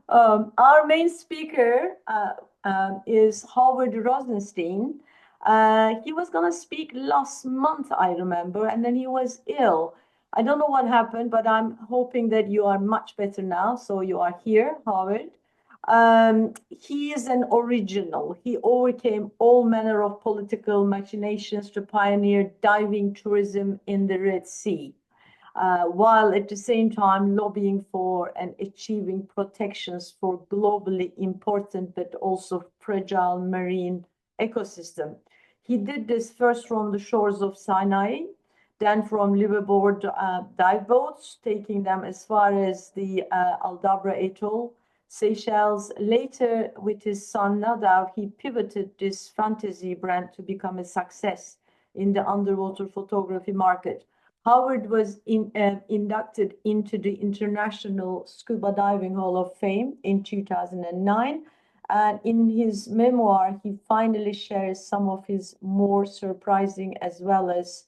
Our main speaker is Howard Rosenstein. He was going to speak last month, I remember, and then he was ill. I don't know what happened, but I'm hoping that you are much better now. So you are here, Howard. He is an original. He overcame all manner of political machinations to pioneer diving tourism in the Red Sea, while at the same time lobbying for and achieving protections for globally important but also fragile marine ecosystem. He did this first from the shores of Sinai, then from liveaboard dive boats, taking them as far as the Aldabra Atoll, Seychelles. Later, with his son Nadav, he pivoted this Fantasea brand to become a success in the underwater photography market. Howard was inducted into the International Scuba Diving Hall of Fame in 2009. And in his memoir, he finally shares some of his more surprising as well as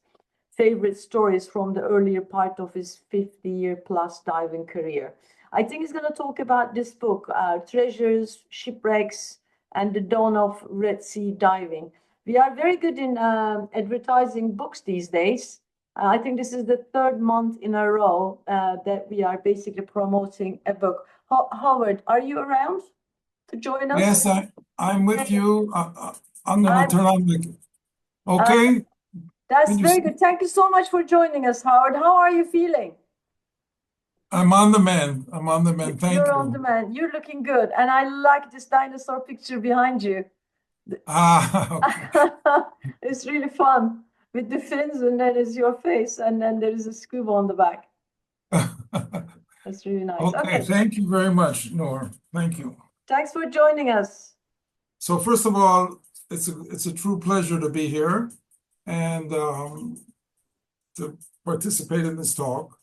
favorite stories from the earlier part of his 50-year plus diving career. I think he's going to talk about this book, Treasures, Shipwrecks, and the Dawn of Red Sea Diving. We are very good in advertising books these days. I think this is the third month in a row that we are basically promoting a book. Howard, are you around to join us? Yes, I'm with you. I'm going to turn on the. Okay. That's very good. Thank you so much for joining us, Howard. How are you feeling? I'm on the mend. I'm on the mend. Thank you. You're on the mend. You're looking good. And I like this dinosaur picture behind you. Okay. It's really fun with the fins, and then is your face, and then there is a scuba on the back. That's really nice. Okay, thank you very much, Noor. Thank you. Thanks for joining us. So first of all, it's a true pleasure to be here and to participate in this talk.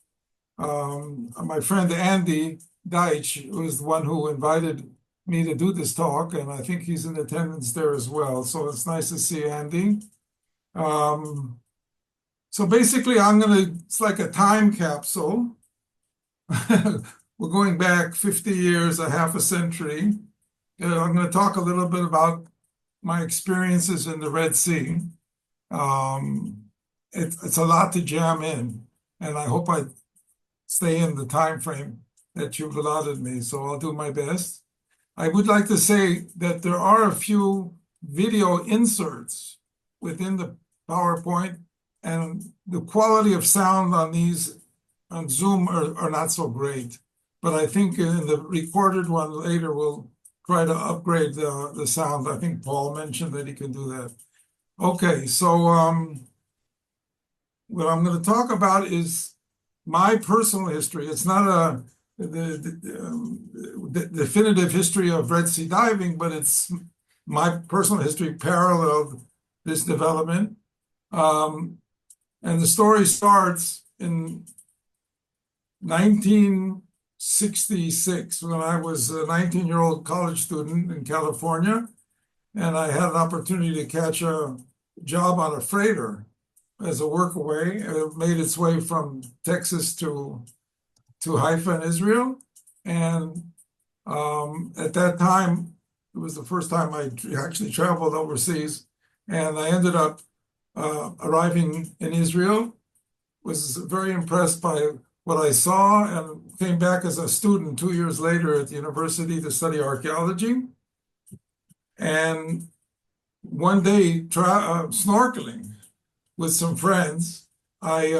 My friend Andy Deitch was the one who invited me to do this talk, and I think he's in attendance there as well. So it's nice to see Andy. So basically, it's like a time capsule. We're going back 50 years, a half a century. I'm going to talk a little bit about my experiences in the Red Sea. It's a lot to jam in, and I hope I stay in the time frame that you've allotted me, so I'll do my best. I would like to say that there are a few video inserts within the PowerPoint, and the quality of sound on these on Zoom are not so great. But I think in the recorded one later, we'll try to upgrade the sound. I think Paul mentioned that he can do that. Okay, so what I'm going to talk about is my personal history. It's not the definitive history of Red Sea diving, but it's my personal history paralleled this development. And the story starts in 1966 when I was a 19-year-old college student in California, and I had an opportunity to catch a job on a freighter as a workaway. It made its way from Texas to Haifa in Israel. And at that time, it was the first time I actually traveled overseas. And I ended up arriving in Israel, was very impressed by what I saw, and came back as a student 2 years later at the university to study archaeology. And one day, snorkeling with some friends, I,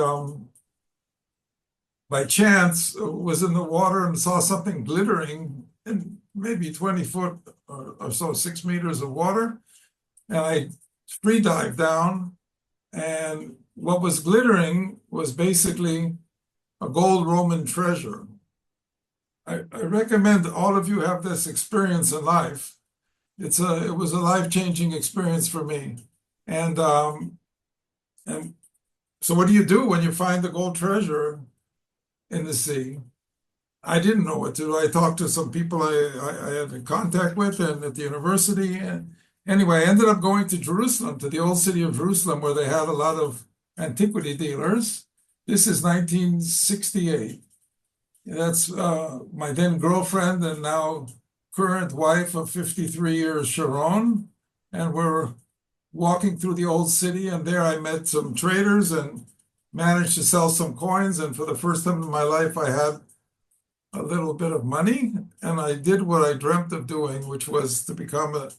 by chance, was in the water and saw something glittering in maybe 20 foot or so, 6 meters of water. And I free dived down, and what was glittering was basically a gold Roman treasure. I recommend all of you have this experience in life. It was a life-changing experience for me. And so what do you do when you find the gold treasure in the sea? I didn't know what to do. I talked to some people I had in contact with and at the university. And anyway, I ended up going to Jerusalem, to the old city of Jerusalem, where they had a lot of antiquity dealers. This is 1968. That's my then girlfriend and now current wife of 53 years, Sharon. And we're walking through the old city, and there I met some traders and managed to sell some coins. And for the first time in my life, I had a little bit of money, and I did what I dreamt of doing, which was to become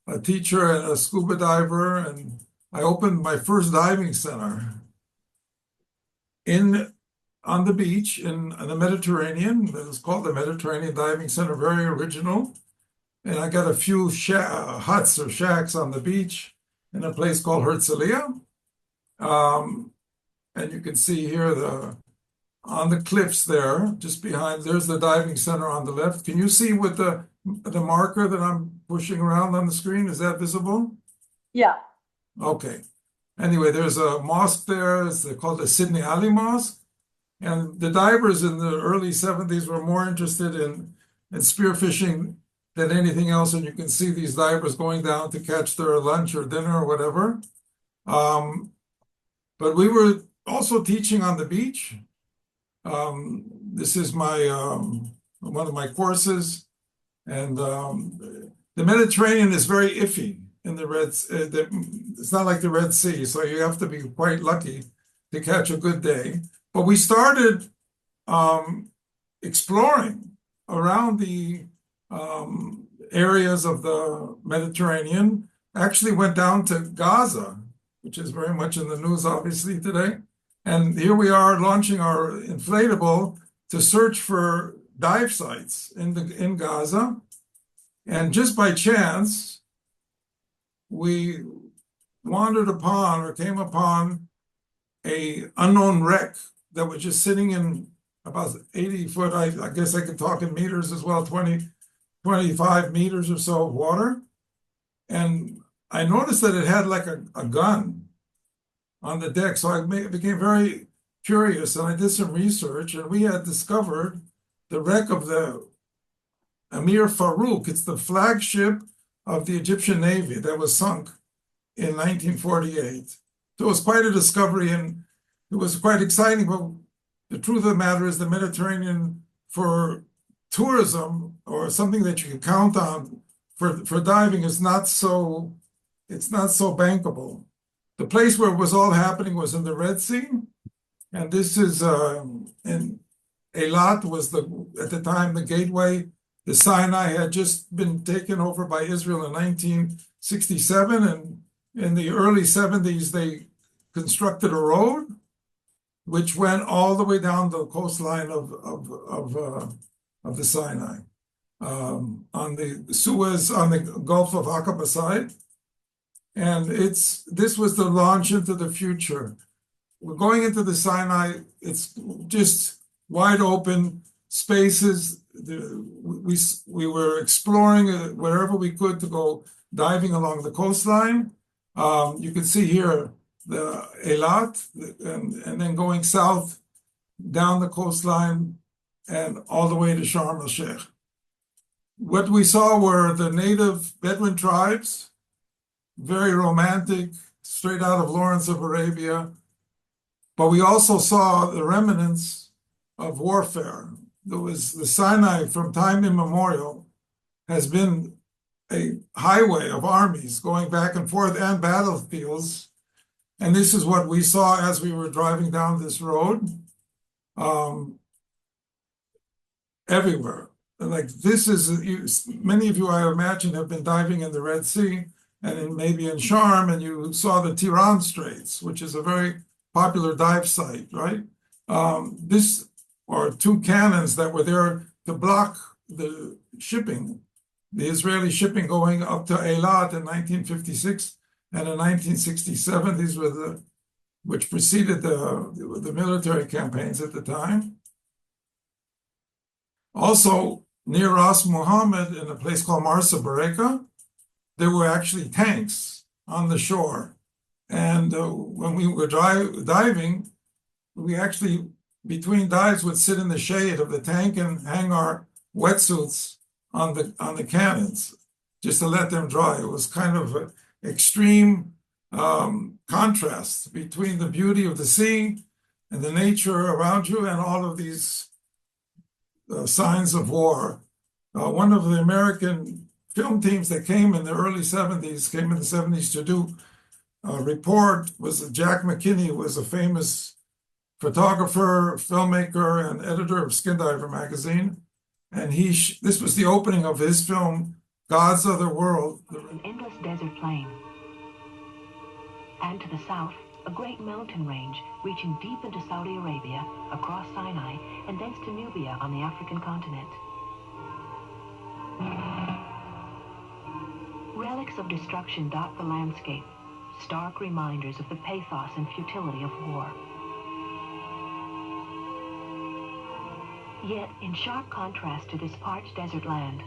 a teacher and a scuba diver. And I opened my first diving center in on the beach in the Mediterranean. It was called the Mediterranean Diving Center, very original. And I got a few huts or shacks on the beach in a place called Herzliya. And you can see here on the cliffs there, just behind, there's the diving center on the left. Can you see with the marker that I'm pushing around on the screen? Is that visible? Yeah. Okay. Anyway, there's a mosque there. It's called the Sydney Ali Mosque. And the divers in the early 70s were more interested in spearfishing than anything else. And you can see these divers going down to catch their lunch or dinner or whatever. But we were also teaching on the beach. This is my one of my courses. And the Mediterranean is very iffy in the it's not like the Red Sea, so you have to be quite lucky to catch a good day. But we started exploring around the areas of the Mediterranean. Actually went down to Gaza, which is very much in the news, obviously, today. And here we are launching our inflatable to search for dive sites in Gaza. And just by chance, we wandered upon or came upon a unknown wreck that was just sitting in about 80 foot, I guess I could talk in meters as well, 25 meters or so of water. And I noticed that it had like a gun on the deck. So I became very curious, and I did some research, and we had discovered the wreck of the Amir Farouk. It's the flagship of the Egyptian Navy that was sunk in 1948. So it was quite a discovery, and it was quite exciting. But the truth of the matter is the Mediterranean, for tourism or something that you can count on for diving, is not so, it's not so bankable. The place where it was all happening was in the Red Sea. And this is in Eilat was at the time the gateway. The Sinai had just been taken over by Israel in 1967, and in the early 70s they constructed a road which went all the way down the coastline of the Sinai, on the Suez, on the Gulf of Aqaba side. And this was the launch into the future. We're going into the Sinai. It's just wide open spaces. We were exploring wherever we could to go diving along the coastline. You can see here the Eilat, and then going south down the coastline and all the way to Sharm el-Sheikh. What we saw were the native Bedouin tribes, very romantic, straight out of Lawrence of Arabia. But we also saw the remnants of warfare. There was the Sinai from time immemorial has been a highway of armies going back and forth and battlefields. And this is what we saw as we were driving down this road, everywhere. Like this is, many of you, I imagine, have been diving in the Red Sea and maybe in Sharm, and you saw the Tiran Straits, which is a very popular dive site, right? This or two cannons that were there to block the shipping, the Israeli shipping going up to Eilat in 1956 and in 1967. These were which preceded the military campaigns at the time. Also, near Ras Muhammad, in a place called Marsa Bareka, there were actually tanks on the shore. And when we were diving, we actually, between dives, would sit in the shade of the tank and hang our wetsuits on the cannons just to let them dry. It was kind of an extreme contrast between the beauty of the sea and the nature around you and all of these signs of war. One of the American film teams that came in the early 70s, came in the 70s to do a report was Jack McKinney, who was a famous photographer, filmmaker, and editor of Skin Diver magazine. And this was the opening of his film, God's Other World. An endless desert plain. And to the south, a great mountain range reaching deep into Saudi Arabia, across Sinai, and thence to Nubia on the African continent. Relics of destruction dot the landscape, stark reminders of the pathos and futility of war. Yet, in sharp contrast to this parched desert land,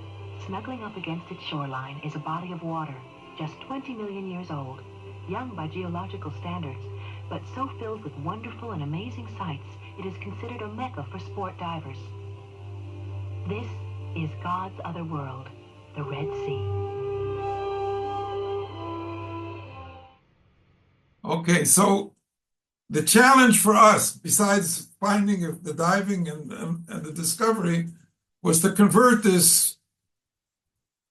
snuggling up against its shoreline is a body of water, just 20 million years old, young by geological standards, but so filled with wonderful and amazing sights, it is considered a mecca for sport divers. This is God's other world, the Red Sea. Okay, so the challenge for us, besides finding the diving and the discovery, was to convert this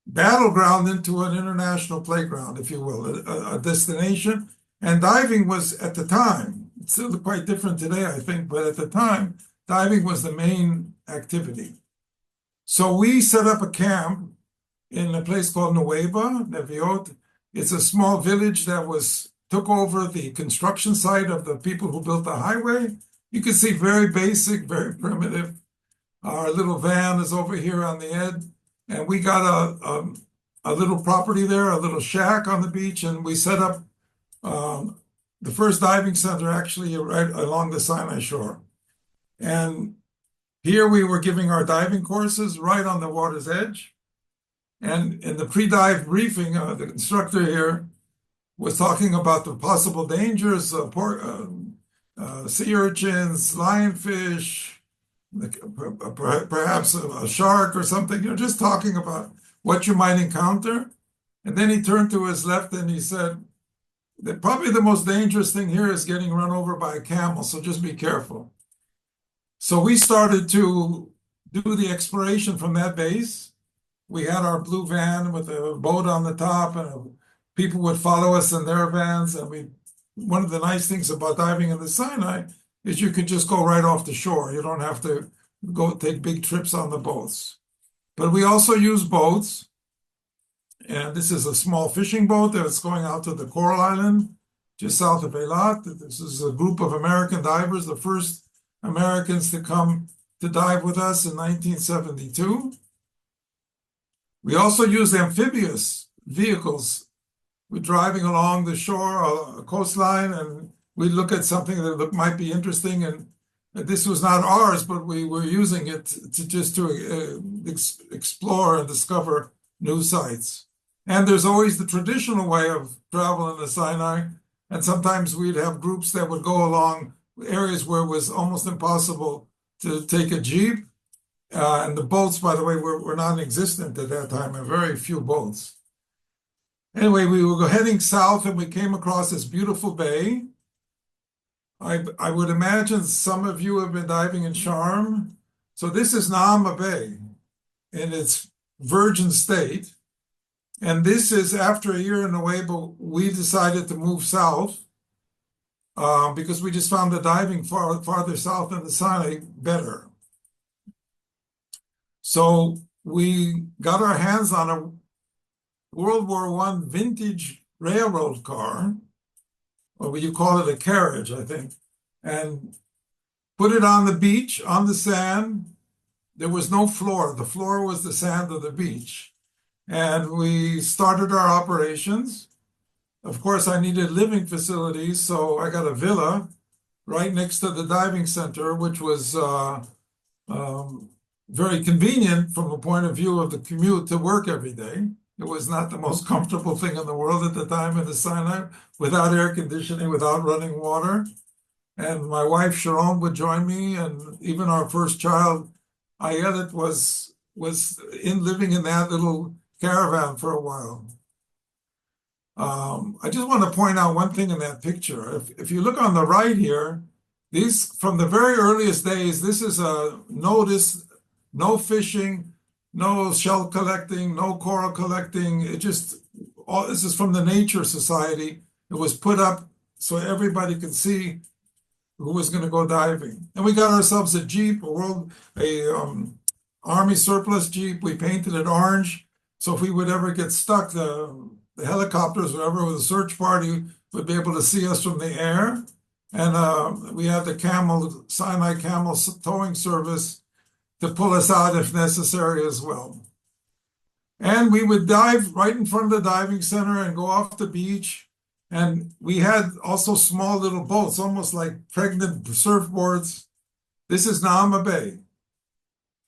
battleground into an international playground, if you will, a destination. And diving was, at the time, it's still quite different today, I think, but at the time, diving was the main activity. So we set up a camp in a place called Nueva, Neviot. It's a small village that took over the construction site of the people who built the highway. You can see very basic, very primitive. Our little van is over here on the edge, and we got a little property there, a little shack on the beach, and we set up the first diving center actually right along the Sinai shore. And here we were giving our diving courses right on the water's edge. And in the pre-dive briefing, the instructor here was talking about the possible dangers of sea urchins, lionfish, perhaps a shark or something, just talking about what you might encounter. And then he turned to his left and he said that probably the most dangerous thing here is getting run over by a camel, so just be careful. So we started to do the exploration from that base. We had our blue van with a boat on the top, and people would follow us in their vans. And one of the nice things about diving in the Sinai is you can just go right off the shore. You don't have to go take big trips on the boats. But we also use boats. And this is a small fishing boat that's going out to the Coral Island, just south of Eilat. This is a group of American divers, the first Americans to come to dive with us in 1972. We also use amphibious vehicles. We're driving along the shore, a coastline, and we look at something that might be interesting. And this was not ours, but we were using it to explore and discover new sites. And there's always the traditional way of travel in the Sinai. And sometimes we'd have groups that would go along areas where it was almost impossible to take a jeep. And the boats, by the way, were non-existent at that time, and very few boats. Anyway, we were heading south and we came across this beautiful bay. I would imagine some of you have been diving in Sharm. So this is Naama Bay in its virgin state. And this is after a year in Nueva, we decided to move south because we just found the diving farther south in the Sinai better. So we got our hands on a World War I vintage railroad car, or you call it a carriage, I think, and put it on the beach, on the sand. There was no floor. The floor was the sand of the beach. And we started our operations. Of course, I needed living facilities, so I got a villa right next to the diving center, which was very convenient from a point of view of the commute to work every day. It was not the most comfortable thing in the world at the time in the Sinai, without air conditioning, without running water. And my wife, Sharon, would join me, and even our first child, Ayelet, was living in that little caravan for a while. I just want to point out one thing in that picture. If you look on the right here, these, from the very earliest days, this is a notice no fishing, no shell collecting, no coral collecting. It just, all this is from the Nature Society. It was put up so everybody could see who was going to go diving. And we got ourselves a Jeep, Army surplus Jeep. We painted it orange. So if we would ever get stuck, the helicopters, whatever, with a search party would be able to see us from the air. And we had the Sinai Camel towing service to pull us out if necessary as well. And we would dive right in front of the diving center and go off the beach. And we had also small little boats, almost like pregnant surfboards. This is Naama Bay,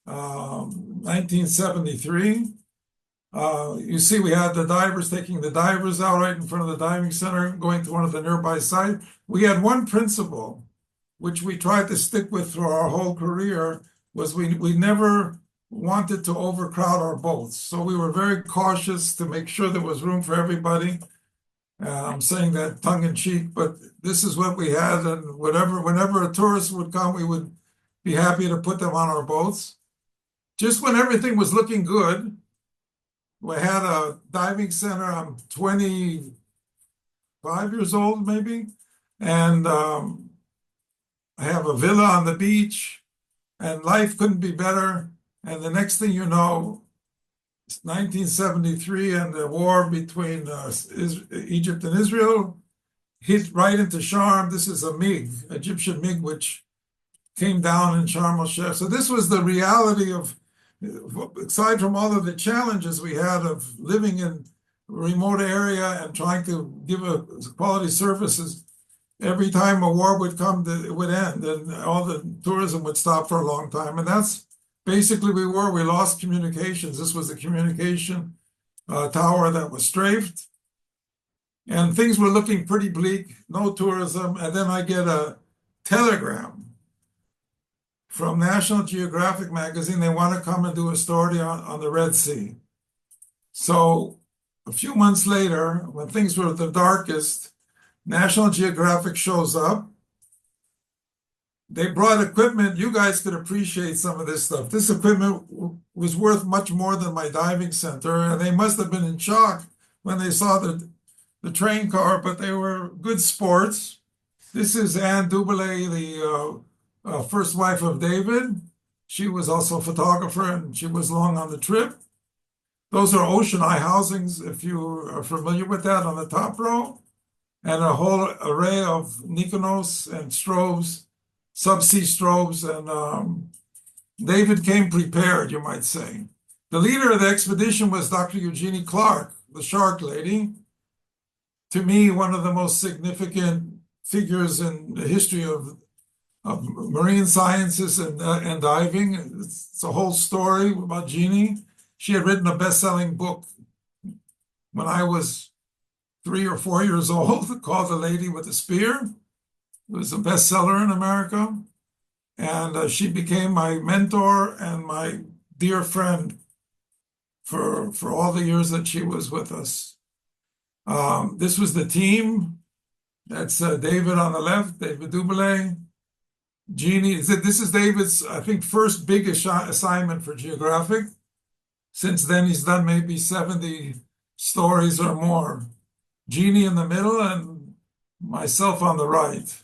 1973. You see, we had the divers taking the divers out right in front of the diving center, going to one of the nearby sites. We had one principle, which we tried to stick with through our whole career, was we never wanted to overcrowd our boats. So we were very cautious to make sure there was room for everybody. I'm saying that tongue in cheek, but this is what we had, and whenever a tourist would come, we would be happy to put them on our boats. Just when everything was looking good, we had a diving center. I'm 25 years old, maybe, and I have a villa on the beach, and life couldn't be better. And the next thing you know, 1973 and the war between Egypt and Israel hit right into Sharm. This is a MiG, Egyptian MiG, which came down in Sharm el-Sheikh. So this was the reality of, aside from all of the challenges we had of living in a remote area and trying to give a quality services, every time a war would come, it would end, and all the tourism would stop for a long time. And that's basically we lost communications. This was the communication tower that was strafed. And things were looking pretty bleak, no tourism. And then I get a telegram from National Geographic magazine. They want to come and do a story on the Red Sea. So a few months later, when things were at the darkest, National Geographic shows up. They brought equipment. You guys could appreciate some of this stuff. This equipment was worth much more than my diving center, and they must have been in shock when they saw the train car, but they were good sports. This is Anne Dubélé, the first wife of David. She was also a photographer, and she was long on the trip. Those are ocean eye housings, if you are familiar with that, on the top row, and a whole array of Mykonos and strobes, subsea strobes, and David came prepared, you might say. The leader of the expedition was Dr. Eugenie Clark, the shark lady. To me, one of the most significant figures in the history of marine sciences and diving. It's a whole story about Jeannie. She had written a best-selling book when I was 3 or 4 years old called The Lady with the Spear. It was a bestseller in America, and she became my mentor and my dear friend for all the years that she was with us. This was the team. That's David on the left, David Dubélé. Jeannie, this is David's, I think, first big assignment for Geographic. Since then, he's done maybe 70 stories or more. Jeannie in the middle and myself on the right.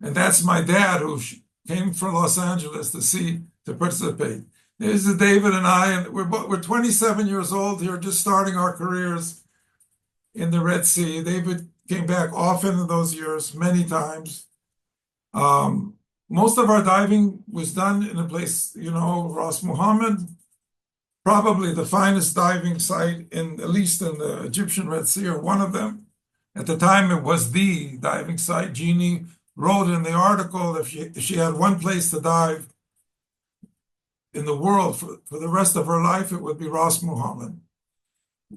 And that's my dad, who came from Los Angeles to participate. This is David and I, and we're 27 years old here, just starting our careers in the Red Sea. David came back often in those years, many times. Most of our diving was done in a place, Ras Muhammad, probably the finest diving site at least in the Egyptian Red Sea, or one of them. At the time, it was the diving site. Jeannie wrote in the article, if she had one place to dive in the world for the rest of her life, it would be Ras Muhammad.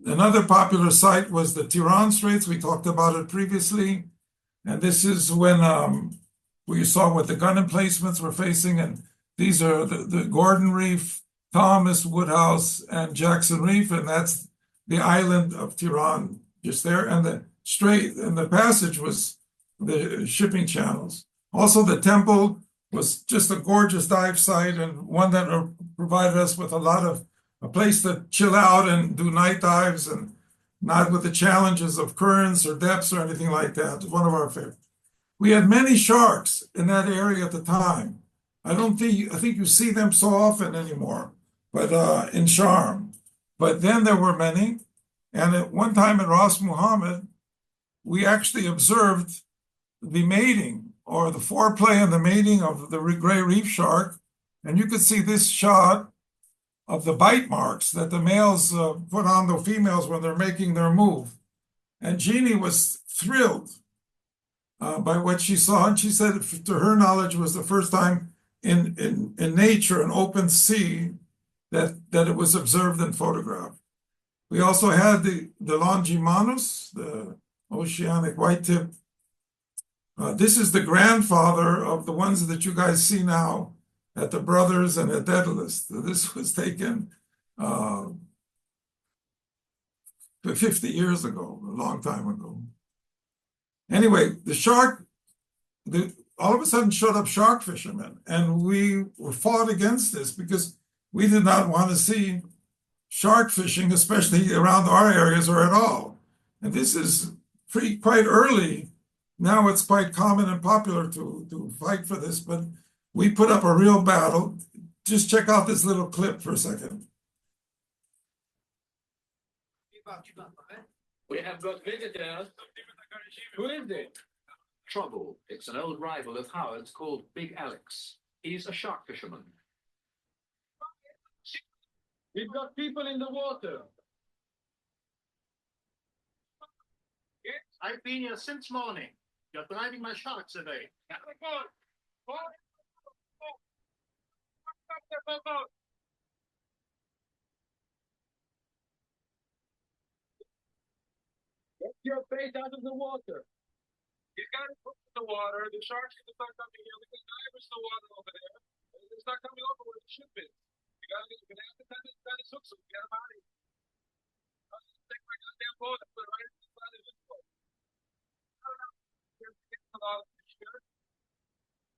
Another popular site was the Tiran Straits. We talked about it previously. And this is when we saw what the gun emplacements were facing. And these are the Gordon Reef, Thomas, Woodhouse, and Jackson Reef. And that's the island of Tiran just there. And the strait and the passage was the shipping channels. Also, the temple was just a gorgeous dive site and one that provided us with a place to chill out and do night dives and not with the challenges of currents or depths or anything like that. It was one of our favorites. We had many sharks in that area at the time. I think you see them so often anymore, but in Sharm. But then there were many. And at one time at Ras Muhammad, we actually observed the mating or the foreplay and the mating of the gray reef shark. And you could see this shot of the bite marks that the males put on the females when they're making their move. And Jeannie was thrilled by what she saw. And she said, to her knowledge, it was the first time in nature, an open sea, that it was observed and photographed. We also had the Longimanus, the oceanic white-tip. This is the grandfather of the ones that you guys see now at the Brothers and at Daedalus. This was taken 50 years ago, a long time ago. Anyway, the shark, all of a sudden showed up shark fishermen, and we were fought against this because we did not want to see shark fishing, especially around our areas or at all. And this is quite early. Now it's quite common and popular to fight for this, but we put up a real battle. Just check out this little clip for a second. We have got visitors. Who is it? Trouble. It's an old rival of Howard's called Big Alex. He's a shark fisherman. We've got people in the water. Yes, I've been here since morning. You're driving my sharks away. Get your face out of the water. You got to put in the water. The sharks can start coming here. We can dive the water over there. They start coming over where the ship is. You got to get the hooks and get them out of here. Take my goddamn boat and put it right inside of this boat. I don't know. There's a lot of fish here.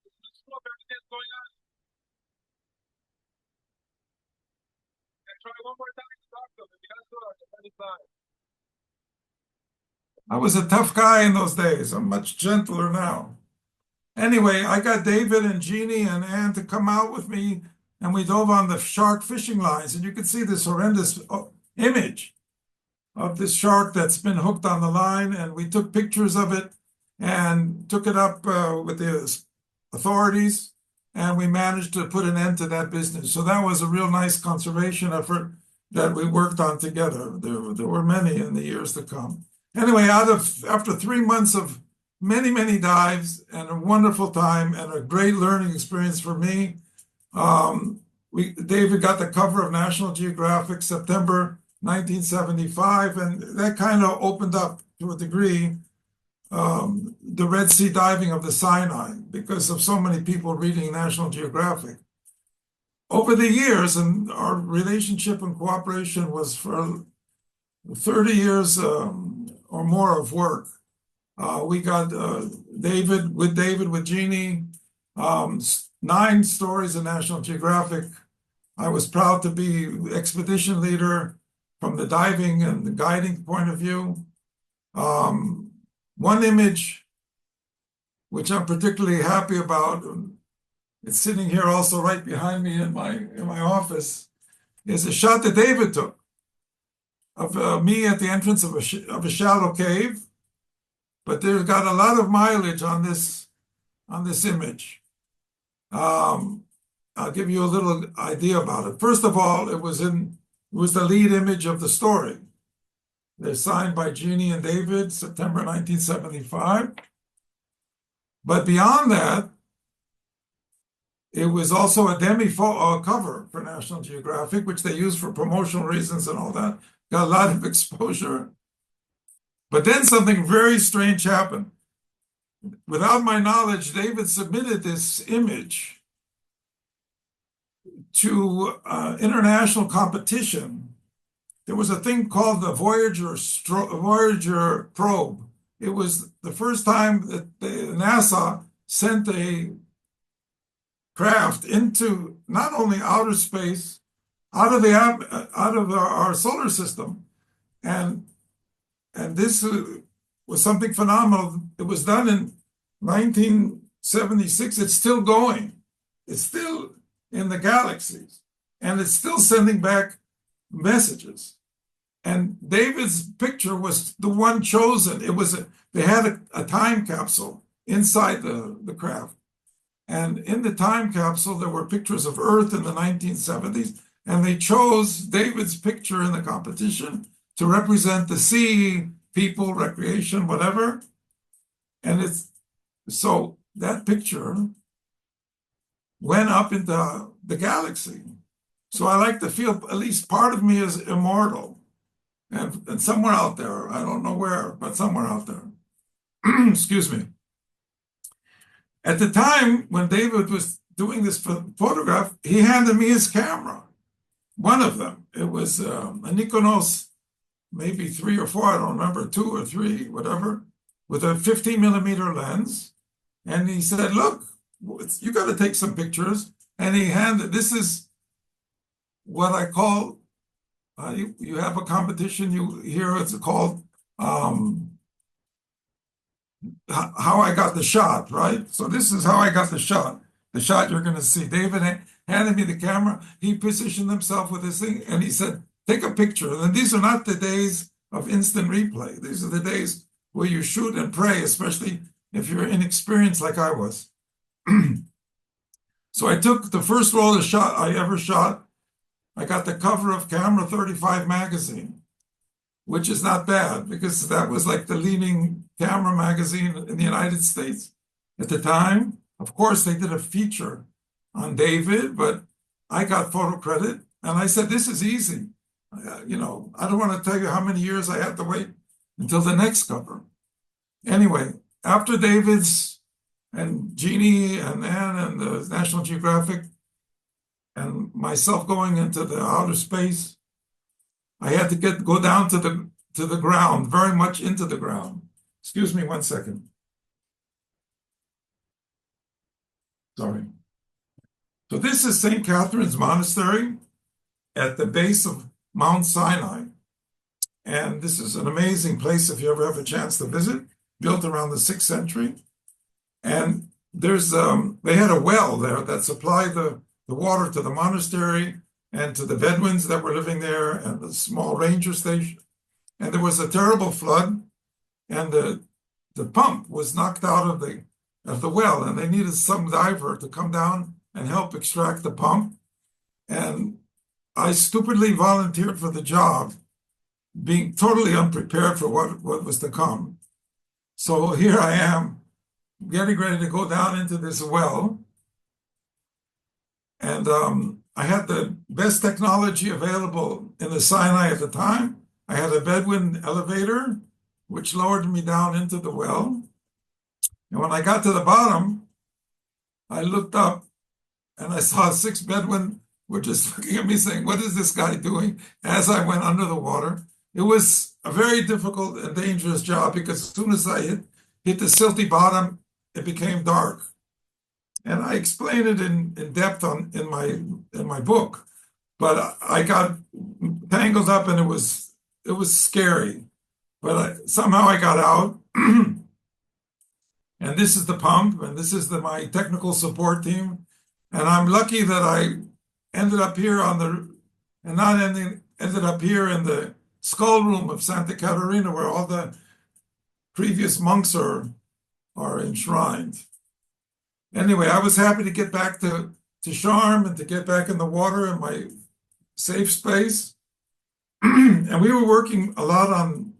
There's a slope, everything's going on. Try one more time to talk to them. You got to do it at any time. I was a tough guy in those days. I'm much gentler now. Anyway, I got David and Jeannie and Ann to come out with me, and we dove on the shark fishing lines. And you can see this horrendous image of this shark that's been hooked on the line. And we took pictures of it and took it up with the authorities. And we managed to put an end to that business. So that was a real nice conservation effort that we worked on together. There were many in the years to come. Anyway, after 3 months of many dives and a wonderful time and a great learning experience for me, David got the cover of National Geographic September 1975, and that kind of opened up to a degree the Red Sea diving of the Sinai because of so many people reading National Geographic. Over the years, and our relationship and cooperation was for 30 years or more of work. We got David, with Jeannie, 9 stories in National Geographic. I was proud to be expedition leader from the diving and the guiding point of view. One image, which I'm particularly happy about, it's sitting here also right behind me in my office, is a shot that David took of me at the entrance of a shallow cave. But there's got a lot of mileage on this image. I'll give you a little idea about it. First of all, it was the lead image of the story. They're signed by Jeannie and David, September 1975. But beyond that, it was also a cover for National Geographic, which they used for promotional reasons and all that. Got a lot of exposure. But then something very strange happened. Without my knowledge, David submitted this image to international competition. There was a thing called the Voyager probe. It was the first time that NASA sent a craft into not only outer space, out of our solar system, and this was something phenomenal. It was done in 1976. It's still going. It's still in the galaxies, and it's still sending back messages. And David's picture was the one chosen. They had a time capsule inside the craft. And in the time capsule, there were pictures of Earth in the 1970s, and they chose David's picture in the competition to represent the sea, people, recreation, whatever. And so that picture went up into the galaxy. So I like to feel at least part of me is immortal. And somewhere out there, I don't know where, but somewhere out there. Excuse me. At the time when David was doing this photograph, he handed me his camera. One of them. It was a Nikonos, maybe 3 or 4, I don't remember, 2 or 3, whatever, with a 50mm lens. And he said, look, you got to take some pictures. And he handed, this is what I call, you have a competition, here it's called how I got the shot, right? So this is how I got the shot you're going to see. David handed me the camera. He positioned himself with this thing, and he said, take a picture. And these are not the days of instant replay. These are the days where you shoot and pray, especially if you're inexperienced like I was. So I took the first roll of shot I ever shot. I got the cover of Camera 35 magazine, which is not bad because that was like the leading camera magazine in the United States at the time. Of course, they did a feature on David, but I got photo credit. And I said, this is easy. I don't want to tell you how many years I had to wait until the next cover. Anyway, after David's and Jeannie and Anne and the National Geographic and myself going into the outer space, I had to go down to the ground, very much into the ground. Excuse me 1 second. Sorry. So this is St. Catherine's Monastery at the base of Mount Sinai. And this is an amazing place if you ever have a chance to visit, built around the 6th century. And there's they had a well there that supplied the water to the monastery and to the Bedouins that were living there and the small ranger station. And there was a terrible flood, and the pump was knocked out of the well, and they needed some diver to come down and help extract the pump. And I stupidly volunteered for the job, being totally unprepared for what was to come. So here I am, getting ready to go down into this well. And I had the best technology available in the Sinai at the time. I had a Bedouin elevator, which lowered me down into the well. And when I got to the bottom, I looked up and I saw 6 Bedouin were just looking at me saying, what is this guy doing? As I went under the water. It was a very difficult and dangerous job because as soon as I hit the silty bottom, it became dark. And I explain it in depth in my book, but I got tangled up and it was scary. But somehow I got out. And this is the pump, and this is my technical support team. And I'm lucky that I ended up here ended up here in the skull room of Santa Caterina, where all the previous monks are enshrined. Anyway, I was happy to get back to Sharm and to get back in the water in my safe space. And we were working a lot on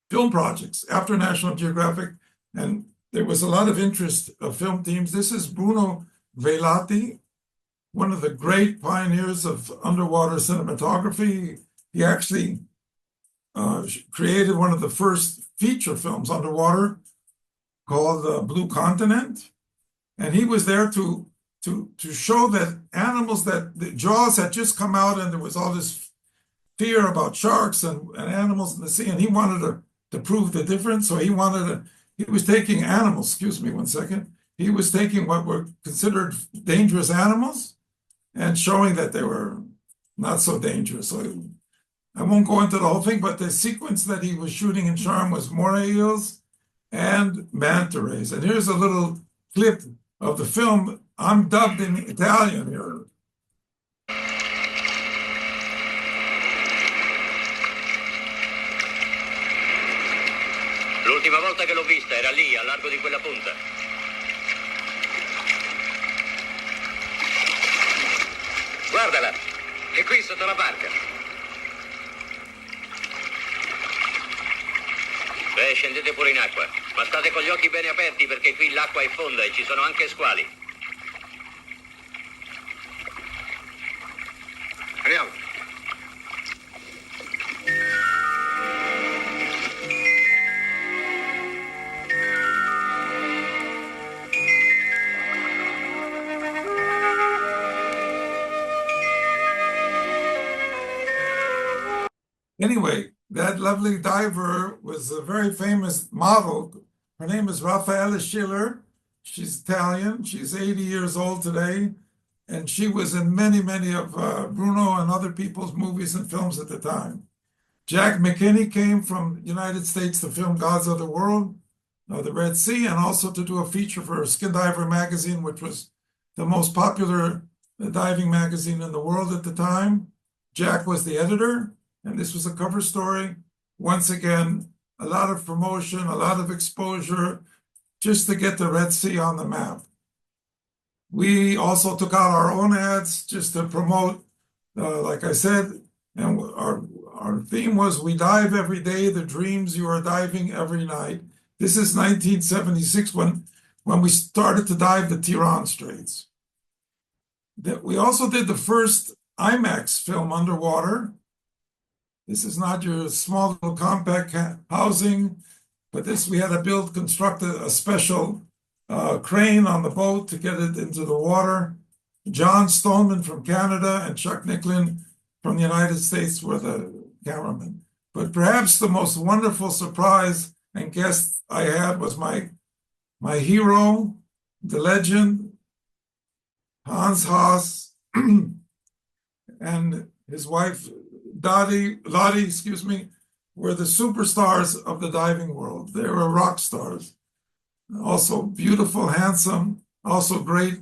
film projects after National Geographic, and there was a lot of interest of film teams. This is Bruno Velati, one of the great pioneers of underwater cinematography. He actually created one of the first feature films underwater called Blue Continent. And he was there to show that animals, that the Jaws had just come out and there was all this fear about sharks and animals in the sea, and he wanted to prove the difference. So he was taking animals, excuse me 1 second. he was taking what were considered dangerous animals and showing that they were not so dangerous. So I won't go into the whole thing, but the sequence that he was shooting in Sharm was moray eels and manta rays. And here's a little clip of the film. I'm dubbed in Italian here. L'ultima volta che l'ho vista era lì, a largo di quella punta. Guardala, è qui sotto la barca. Beh, scendete pure in acqua, ma state con gli occhi bene aperti perché qui l'acqua è fonda e ci sono anche squali. Andiamo. Anyway, that lovely diver was a very famous model. Her name is Raffaella Schiller. She's Italian. She's 80 years old today. And she was in many, many of Bruno and other people's movies and films at the time. Jack McKinney came from the United States to film Gods of the World, the Red Sea, and also to do a feature for Skin Diver magazine, which was the most popular diving magazine in the world at the time. Jack was the editor. And this was a cover story. Once again, a lot of promotion, a lot of exposure, just to get the Red Sea on the map. We also took out our own ads just to promote, like I said, and our theme was, we dive every day, the dreams you are diving every night. This is 1976 when we started to dive the Tiran Straits. We also did the first IMAX film underwater. This is not your small little compact housing, but we had to construct a special crane on the boat to get it into the water. John Stoneman from Canada and Chuck Nicklin from the United States were the cameramen. But perhaps the most wonderful surprise and guest I had was my hero, the legend, Hans Haas, and his wife, Lottie, were the superstars of the diving world. They were rock stars. Also beautiful, handsome, also great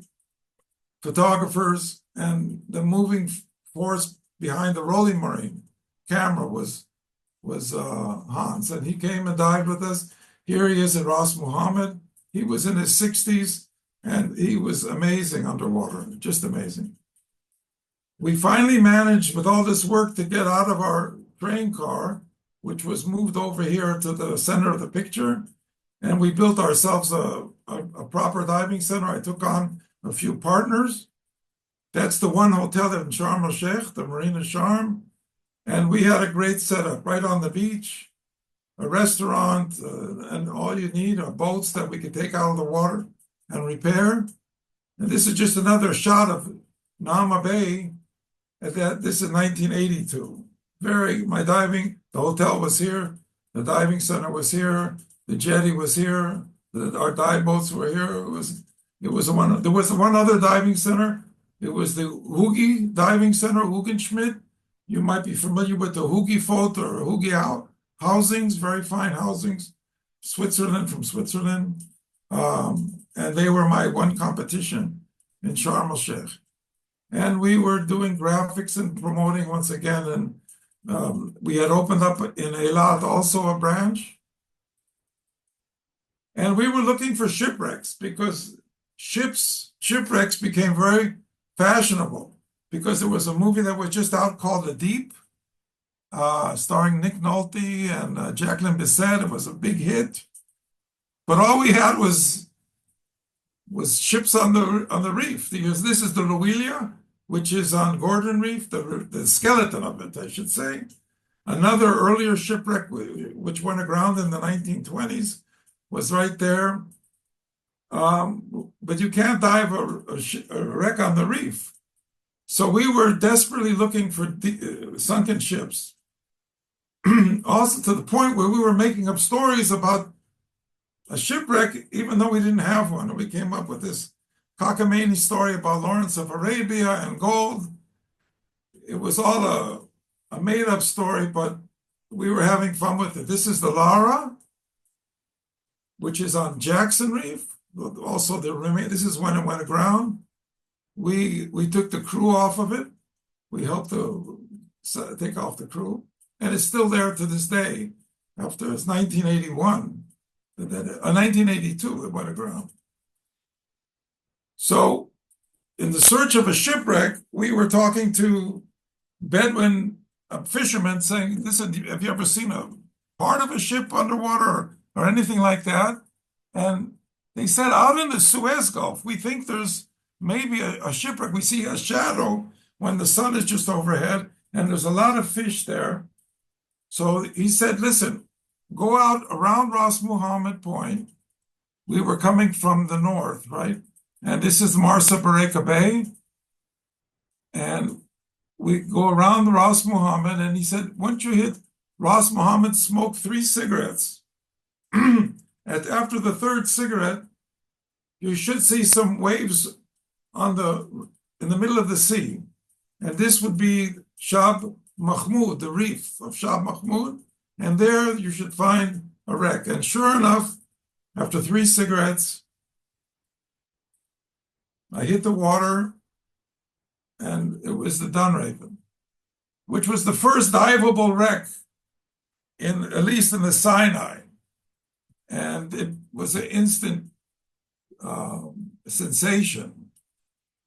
photographers, and the moving force behind the Rolling Marine camera was Hans, and he came and dived with us. Here he is at Ras Muhammad. He was in his 60s, and he was amazing underwater, just amazing. We finally managed, with all this work, to get out of our train car, which was moved over here to the center of the picture, and we built ourselves a proper diving center. I took on a few partners. That's the one hotel in Sharm el-Sheikh, the Marina Sharm, and we had a great setup right on the beach, a restaurant, and all you need are boats that we could take out of the water and repair. And this is just another shot of Nama Bay. This is 1982. The hotel was here, the diving center was here, the jetty was here, our dive boats were here. There was one other diving center. It was the Hugi Diving Center, Hugenschmidt. You might be familiar with the Hugi Fort or Hugi housings, very fine housings, from Switzerland. And they were my one competition in Sharm el-Sheikh. And we were doing graphics and promoting once again. And we had opened up in Eilat also a branch. And we were looking for shipwrecks because shipwrecks became very fashionable because there was a movie that was just out called The Deep, starring Nick Nolte and Jacqueline Bisset. It was a big hit. But all we had was ships on the reef. This is the Loelia, which is on Gordon Reef, the skeleton of it, I should say. Another earlier shipwreck, which went aground in the 1920s, was right there. But you can't dive a wreck on the reef. So we were desperately looking for sunken ships. Also to the point where we were making up stories about a shipwreck, even though we didn't have one. We came up with this cockamamie story about Lawrence of Arabia and gold. It was all a made-up story, but we were having fun with it. This is the Lara, which is on Jackson Reef. Also, this is when it went aground. We took the crew off of it. We helped to take off the crew, and it's still there to this day. After it's 1981, 1982, it went aground. So, in the search of a shipwreck, we were talking to Bedouin fishermen saying, listen, have you ever seen a part of a ship underwater or anything like that? And they said, out in the Suez Gulf, we think there's maybe a shipwreck. We see a shadow when the sun is just overhead, and there's a lot of fish there. So he said, listen, go out around Ras Muhammad Point. We were coming from the north, right? And this is Marsa Baraka Bay. And we go around the Ras Muhammad, and he said, once you hit Ras Muhammad, smoke 3 cigarettes. After the 3rd cigarette, you should see some waves in the middle of the sea. And this would be Shab Mahmud, the reef of Shab Mahmud. And there you should find a wreck. And sure enough, after 3 cigarettes, I hit the water, and it was the Dunraven, which was the first diveable wreck, at least in the Sinai. And it was an instant sensation.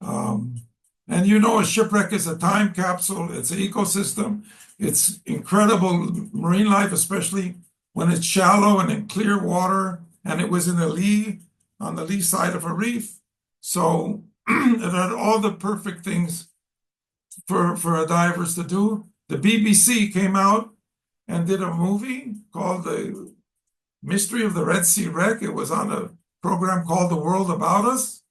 And you know, a shipwreck is a time capsule. It's an ecosystem. It's incredible marine life, especially when it's shallow and in clear water. And it was in the lee, on the lee side of a reef. So it had all the perfect things for divers to do. The BBC came out and did a movie called The Mystery of the Red Sea Wreck. It was on a program called The World About Us.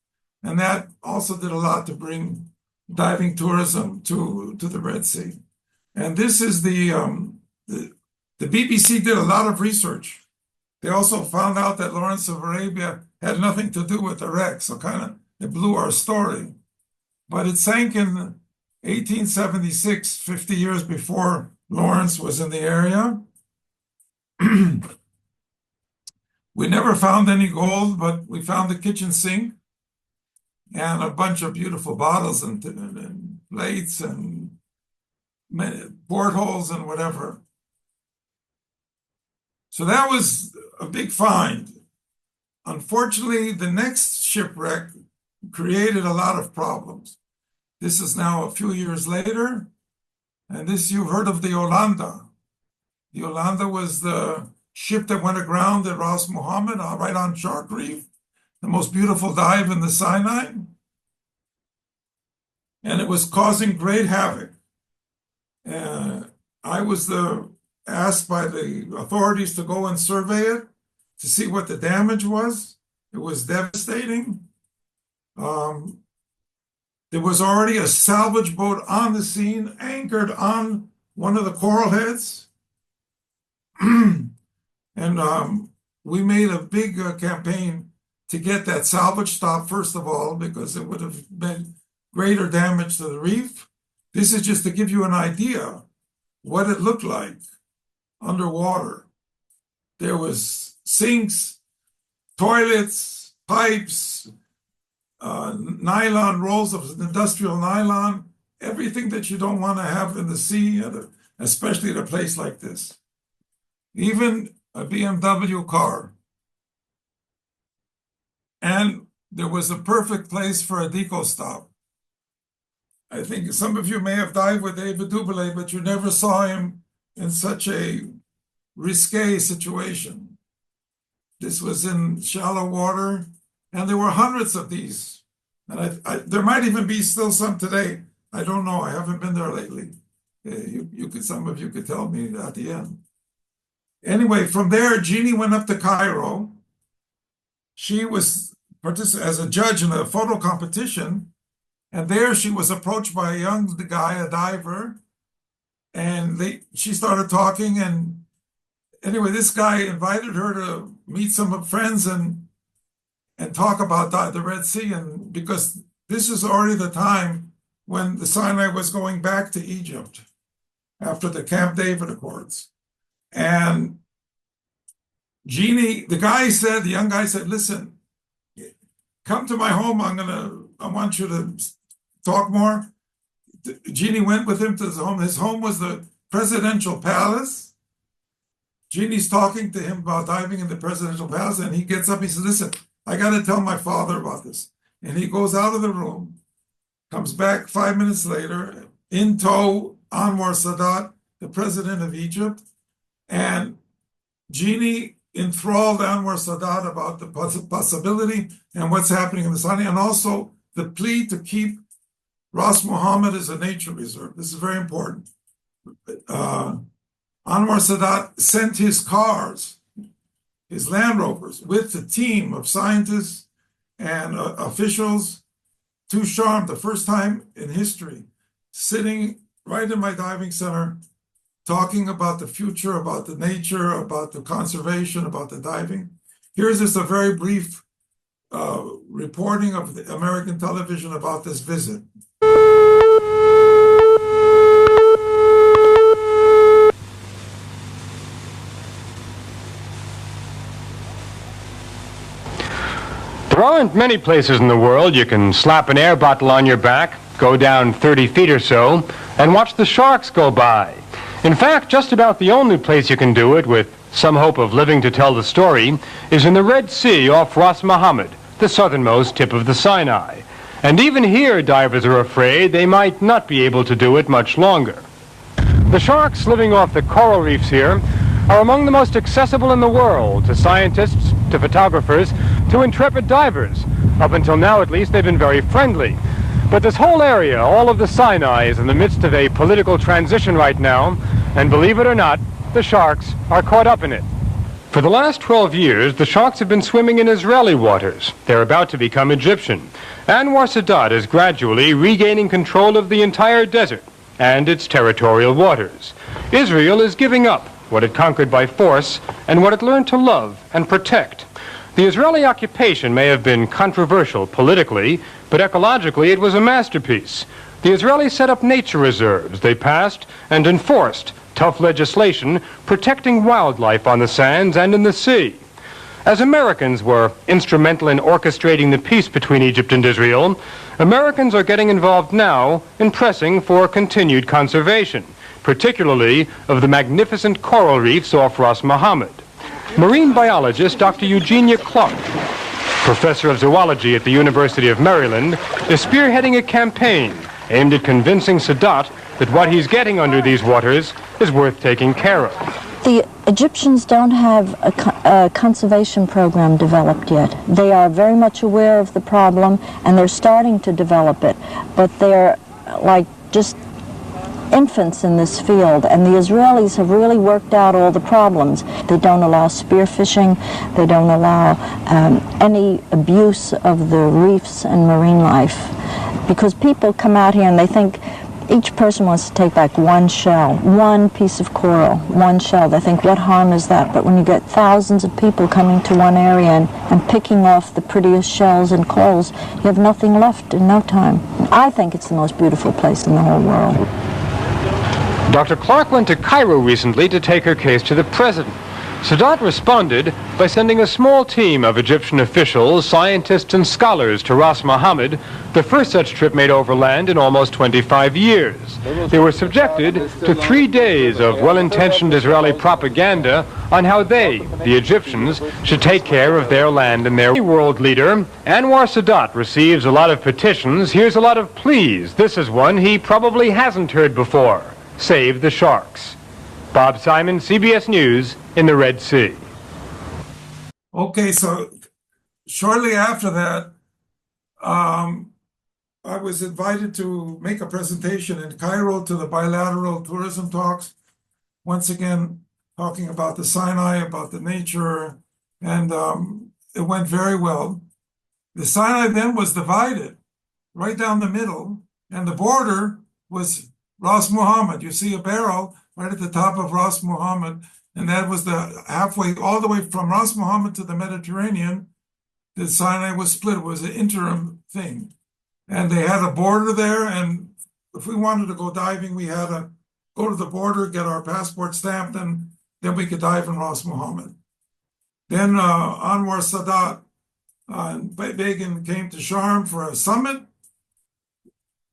And that also did a lot to bring diving tourism to the Red Sea. And this is the BBC did a lot of research. They also found out that Lawrence of Arabia had nothing to do with the wreck, so kind of it blew our story. But it sank in 1876, 50 years before Lawrence was in the area. We never found any gold, but we found the kitchen sink and a bunch of beautiful bottles and plates and portholes and whatever. So that was a big find. Unfortunately, the next shipwreck created a lot of problems. This is now a few years later, and this, you've heard of the Yolanda. The Yolanda was the ship that went aground at Ras Muhammad, right on Shark Reef, the most beautiful dive in the Sinai. And it was causing great havoc. I was asked by the authorities to go and survey it to see what the damage was. It was devastating. There was already a salvage boat on the scene, anchored on one of the coral heads. And we made a big campaign to get that salvage stopped, first of all, because it would have been greater damage to the reef. This is just to give you an idea what it looked like underwater. There was sinks, toilets, pipes, nylon, rolls of industrial nylon, everything that you don't want to have in the sea, especially at a place like this. Even a BMW car. And there was a perfect place for a deco stop. I think some of you may have dived with David Dubélé, but you never saw him in such a risque situation. This was in shallow water, and there were hundreds of these. And there might even be still some today. I don't know. I haven't been there lately. Some of you could tell me at the end. Anyway, from there, Jeannie went up to Cairo. She was as a judge in a photo competition, and there she was approached by a young guy, a diver, and she started talking. And anyway, this guy invited her to meet some friends and talk about the Red Sea, and because this is already the time when the Sinai was going back to Egypt after the Camp David Accords. And Jeannie, the young guy said, listen, come to my home. I want you to talk more. Jeannie went with him to his home. His home was the presidential palace. Jeannie's talking to him about diving in the presidential palace, and he gets up, he says, listen, I got to tell my father about this. And he goes out of the room, comes back 5 minutes later, in tow, Anwar Sadat, the president of Egypt, and Jeannie enthralled Anwar Sadat about the possibility and what's happening in the Sinai, and also the plea to keep Ras Mohammed as a nature reserve. This is very important. Anwar Sadat sent his cars, his Land Rovers, with a team of scientists and officials to Sharm, the first time in history, sitting right in my diving center, talking about the future, about the nature, about the conservation, about the diving. Here's just a very brief reporting of the American television about this visit. There aren't many places in the world you can slap an air bottle on your back, go down 30 feet or so, and watch the sharks go by. In fact, just about the only place you can do it with some hope of living to tell the story is in the Red Sea off Ras Mohammed, the southernmost tip of the Sinai. And even here, divers are afraid they might not be able to do it much longer. The sharks living off the coral reefs here are among the most accessible in the world to scientists, to photographers, to intrepid divers. Up until now, at least, they've been very friendly. But this whole area, all of the Sinai, is in the midst of a political transition right now, and believe it or not, the sharks are caught up in it. For the last 12 years, the sharks have been swimming in Israeli waters. They're about to become Egyptian. Anwar Sadat is gradually regaining control of the entire desert and its territorial waters. Israel is giving up what it conquered by force and what it learned to love and protect. The Israeli occupation may have been controversial politically, but ecologically it was a masterpiece. The Israelis set up nature reserves. They passed and enforced tough legislation protecting wildlife on the sands and in the sea. As Americans were instrumental in orchestrating the peace between Egypt and Israel, Americans are getting involved now in pressing for continued conservation, particularly of the magnificent coral reefs off Ras Mohammed. Marine biologist Dr. Eugenia Clark, professor of zoology at the University of Maryland, is spearheading a campaign aimed at convincing Sadat that what he's getting under these waters is worth taking care of. The Egyptians don't have a conservation program developed yet. They are very much aware of the problem and they're starting to develop it, but they're like just infants in this field, and the Israelis have really worked out all the problems. They don't allow spearfishing, they don't allow any abuse of the reefs and marine life, because people come out here and they think each person wants to take back one shell, one piece of coral, one shell. They think, what harm is that? But when you get thousands of people coming to one area and picking off the prettiest shells and corals, you have nothing left in no time. I think it's the most beautiful place in the whole world. Dr. Clark went to Cairo recently to take her case to the president. Sadat responded by sending a small team of Egyptian officials, scientists, and scholars to Ras Mohammed, the first such trip made overland in almost 25 years. They were subjected to 3 days of well-intentioned Israeli propaganda on how they, the Egyptians, should take care of their land and their world leader. Anwar Sadat receives a lot of petitions. Here's a lot of pleas. This is one he probably hasn't heard before. Save the sharks. Bob Simon, CBS News, in the Red Sea. Okay, so shortly after that, I was invited to make a presentation in Cairo to the bilateral tourism talks. Once again, talking about the Sinai, about the nature, and it went very well. The Sinai then was divided right down the middle, and the border was Ras Mohammed. You see a barrel right at the top of Ras Mohammed, And that was the halfway, all the way from Ras Mohammed to the Mediterranean. The Sinai was split. It was an interim thing. And they had a border there. And if we wanted to go diving, we had to go to the border, get our passport stamped, and then we could dive in Ras Mohammed. Then Anwar Sadat and Begin came to Sharm for a summit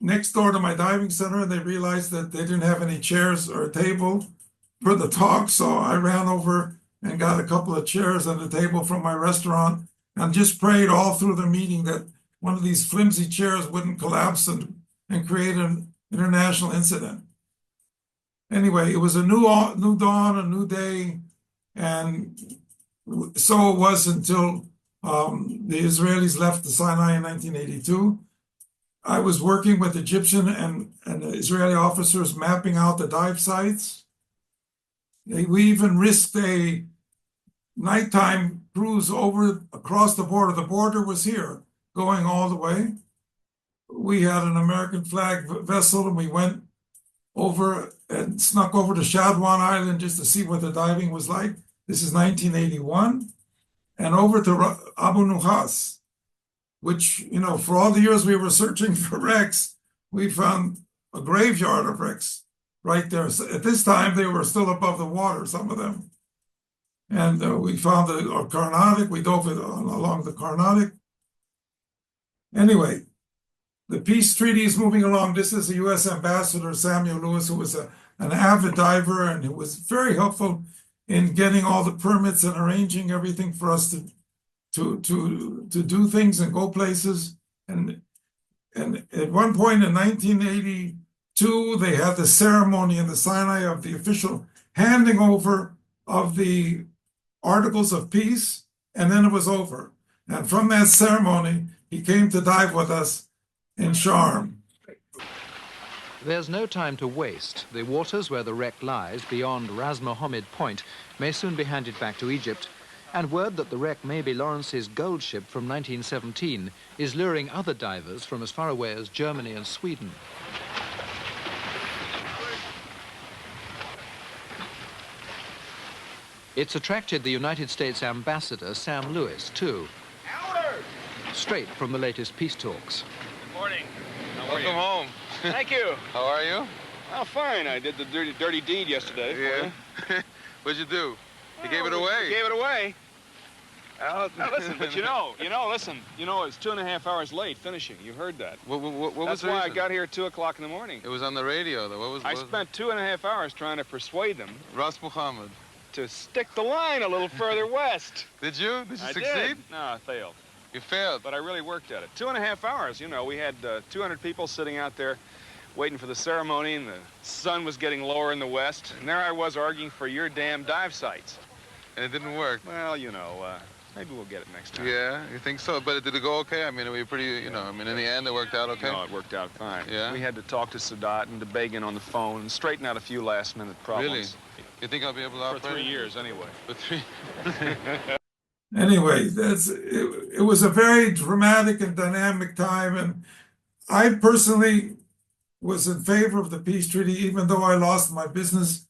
next door to my diving center, and they realized that they didn't have any chairs or a table for the talk. So I ran over and got a couple of chairs and a table from my restaurant and just prayed all through the meeting that one of these flimsy chairs wouldn't collapse and create an international incident. Anyway, it was a new dawn, a new day, and so it was until the Israelis left the Sinai in 1982. I was working with Egyptian and Israeli officers mapping out the dive sites. We even risked a nighttime cruise across the border. The border was here, going all the way. We had an American flag vessel, and we went over and snuck over to Shadwan Island just to see what the diving was like. This is 1981. And over to Abu Nuhas, which, for all the years we were searching for wrecks, we found a graveyard of wrecks right there. So at this time, they were still above the water, some of them. And we found the Carnatic. We dove along the Carnatic. Anyway, the peace treaty is moving along. This is the U.S. Ambassador, Samuel Lewis, who was an avid diver and who was very helpful in getting all the permits and arranging everything for us to do things and go places. And at one point in 1982, they had the ceremony in the Sinai of the official handing over of the Articles of Peace, and then it was over. And from that ceremony, he came to dive with us in Sharm. There's no time to waste. The waters where the wreck lies, beyond Ras Mohammed Point, may soon be handed back to Egypt, and word that the wreck may be Lawrence's gold ship from 1917 is luring other divers from as far away as Germany and Sweden. It's attracted the United States Ambassador, Sam Lewis, too. Howard! Straight from the latest peace talks. Good morning. Welcome home. Thank you. How are you? Oh, fine. I did the dirty deed yesterday. Yeah. What'd you do? You gave it away. Gave it away. Now, listen, but listen, it's 2.5 hours late finishing. You heard that. What was That's the why reason? I got here at 2 o'clock in the morning. It was on the radio, though. I spent 2.5 hours trying to persuade them Ras Mohammed. to stick the line a little further west. Did you? Did you I succeed? did. No, I failed. You failed. But I really worked at it. 2.5 hours, we had 200 people sitting out there waiting for the ceremony, and the sun was getting lower in the west. And there I was arguing for your damn dive sites. And it didn't work. Well, maybe we'll get it next time. Yeah, you think so? But did it go okay? I mean, we pretty, in the end, it worked out okay? No, it worked out fine. Yeah? We had to talk to Sadat and to Begin on the phone and straighten out a few last-minute problems. Really? You think I'll be able to For operate? 3 years, anyway. For 3 Anyway, it was a very dramatic and dynamic time, and I personally was in favor of the peace treaty, even though I lost my business,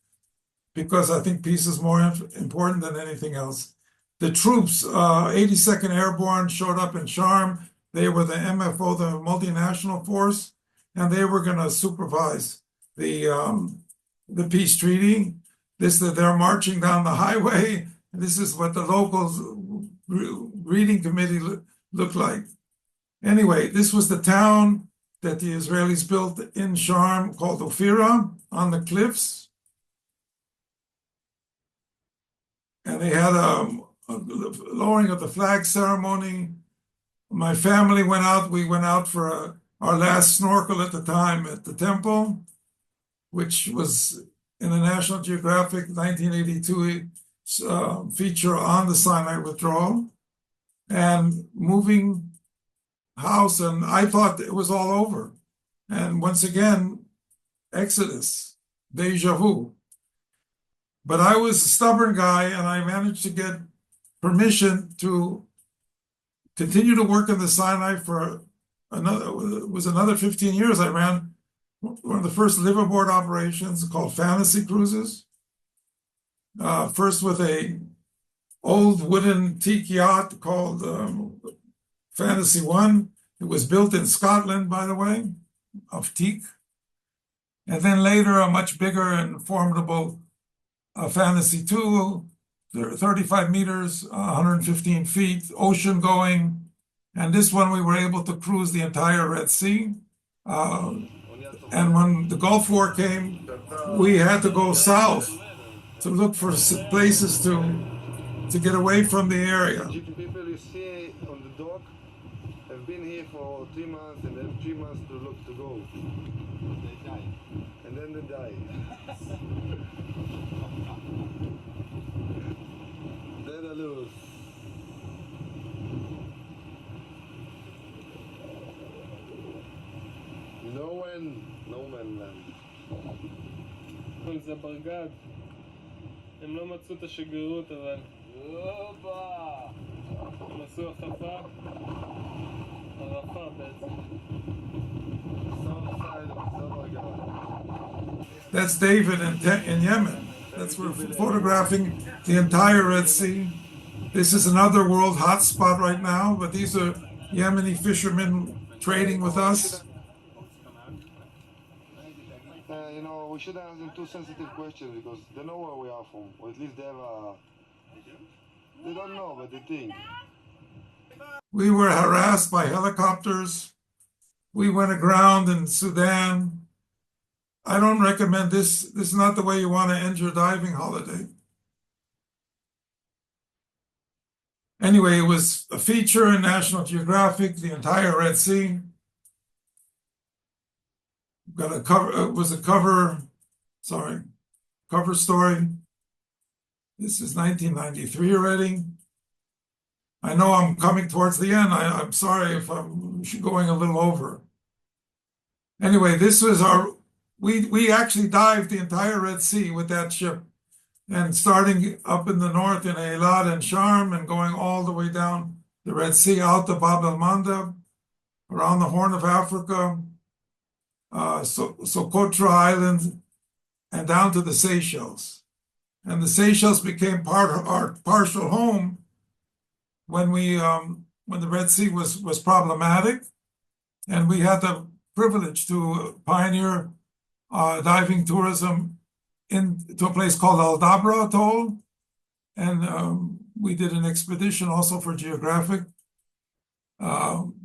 because I think peace is more important than anything else. The troops, 82nd Airborne, showed up in Sharm. They were the MFO, the multinational force, and they were going to supervise the peace treaty. They're marching down the highway. This is what the local reading committee looked like. Anyway, this was the town that the Israelis built in Sharm called Ophira on the cliffs. And they had a lowering of the flag ceremony. My family went out. We went out for our last snorkel at the time at the temple, which was in a National Geographic 1982 feature on the Sinai withdrawal, and moving house, and I thought it was all over. And once again, Exodus, deja vu. But I was a stubborn guy, and I managed to get permission to continue to work in the Sinai for another 15 years. I ran one of the first liveaboard operations called Fantasea Cruises. first with a old wooden teak yacht called Fantasea 1. It was built in Scotland, by the way, of teak. And then later a much bigger and formidable Fantasea 2, 35 meters, 115 feet, ocean going. And this one we were able to cruise the entire Red Sea. And when the Gulf War came, we had to go south to look for places to get away from the area. People you see on the dock have been here for 3 months and have 3 months to go. They die. And then they die. Then they lose. No man land. זה ברגד. הם לא מצאו את השגרירות אבל. הם עשו החפה. הרפה בעצם. That's David in Yemen. That's we're photographing the entire Red Sea. This is another world hotspot right now, but these are Yemeni fishermen trading with us. You know, we shouldn't ask them too sensitive questions because they know where we are from, or at least they have a... They don't know, but they think. We were harassed by helicopters. We went aground in Sudan. I don't recommend this. This is not the way you want to end your diving holiday. Anyway, it was a feature in National Geographic, the entire Red Sea. Got a cover, it was a cover story. This is 1993 already. I know I'm coming towards the end. I'm sorry if I'm going a little over. Anyway, this was we actually dived the entire Red Sea with that ship, and starting up in the north in Eilat and Sharm and going all the way down the Red Sea out to Bab el-Mandeb, around the Horn of Africa, Socotra Island, and down to the Seychelles. And the Seychelles became part of our partial home when the Red Sea was problematic, and we had the privilege to pioneer diving tourism into a place called Aldabra Atoll, and we did an expedition also for Geographic.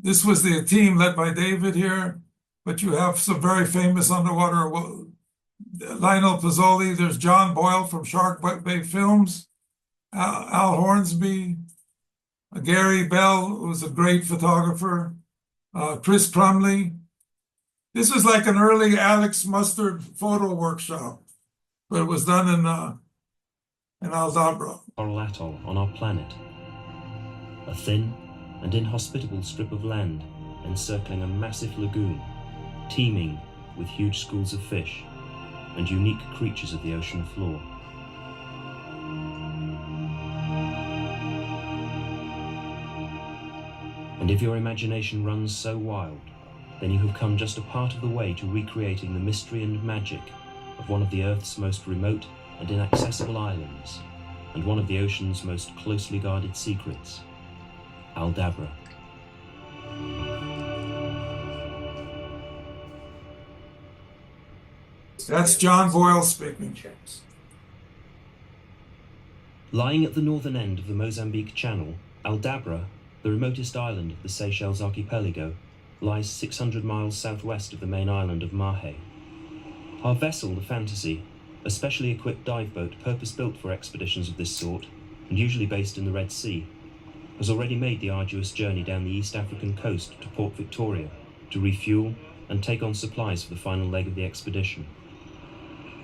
This was the team led by David here, but you have some very famous underwater, Lionel Pizzoli, there's John Boyle from Shark Bay Films, Al Hornsby, Gary Bell, who's a great photographer, Chris Crumley. This was like an early Alex Mustard photo workshop, but it was done in Aldabra. Coral atoll on our planet. A thin and inhospitable strip of land encircling a massive lagoon, teeming with huge schools of fish and unique creatures of the ocean floor. And if your imagination runs so wild, then you have come just a part of the way to recreating the mystery and magic of one of the Earth's most remote and inaccessible islands, and one of the ocean's most closely guarded secrets, Aldabra. That's John Boyle speaking. Lying at the northern end of the Mozambique Channel, Aldabra, the remotest island of the Seychelles archipelago, lies 600 miles southwest of the main island of Mahe. Our vessel, the Fantasea, a specially equipped dive boat purpose-built for expeditions of this sort, and usually based in the Red Sea, has already made the arduous journey down the East African coast to Port Victoria to refuel and take on supplies for the final leg of the expedition.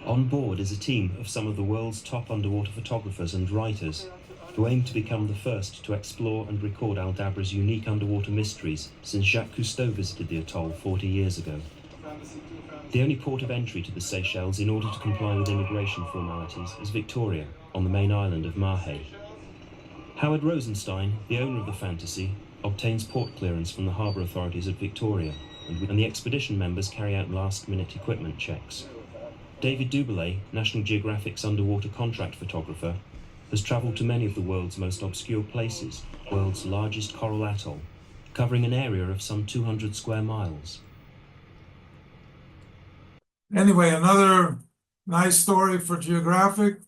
On board is a team of some of the world's top underwater photographers and writers who aim to become the first to explore and record Aldabra's unique underwater mysteries since Jacques Cousteau visited the atoll 40 years ago. The only port of entry to the Seychelles in order to comply with immigration formalities is Victoria, on the main island of Mahe. Howard Rosenstein, the owner of the Fantasea, obtains port clearance from the harbour authorities at Victoria, and the expedition members carry out last-minute equipment checks. David Duboulet, National Geographic's underwater contract photographer, has travelled to many of the world's most obscure places, world's largest coral atoll, covering an area of some 200 square miles. Anyway, another nice story for Geographic.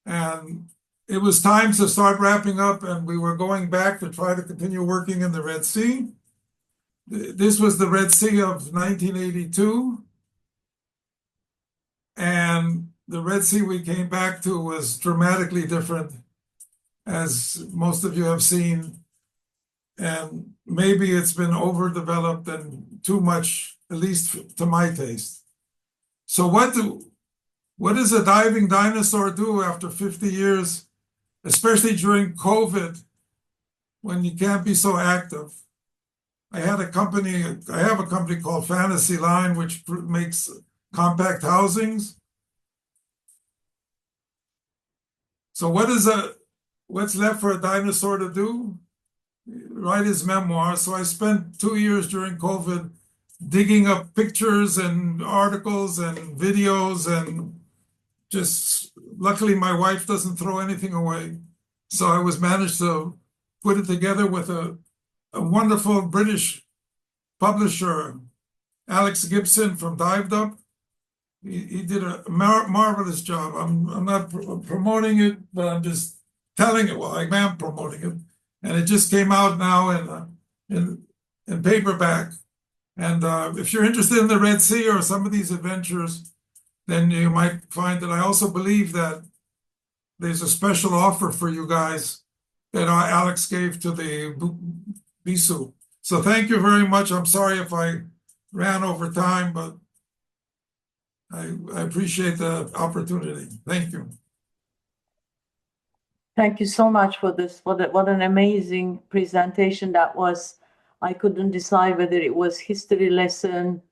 And it was time to start wrapping up, and we were going back to try to continue working in the Red Sea. This was the Red Sea of 1982. And the Red Sea we came back to was dramatically different, as most of you have seen. And maybe it's been overdeveloped and too much, at least to my taste. So what does a diving dinosaur do after 50 years, especially during COVID, when you can't be so active? I have a company called Fantasea Line, which makes compact housings. So what's left for a dinosaur to do? Write his memoir. So I spent 2 years during COVID digging up pictures and articles and videos, and just luckily my wife doesn't throw anything away. So I was managed to put it together with a wonderful British publisher, Alex Gibson from Dived Up. He did a marvelous job. I'm not promoting it, but I'm just telling it. Well, I am promoting it, and it just came out now in paperback. And if you're interested in the Red Sea or some of these adventures, then you might find that I also believe that there's a special offer for you guys that Alex gave to the BSoUP. So thank you very much. I'm sorry if I ran over time, but I appreciate the opportunity. Thank you. Thank you so much for this. What an amazing presentation that was. I couldn't decide whether it was history lesson,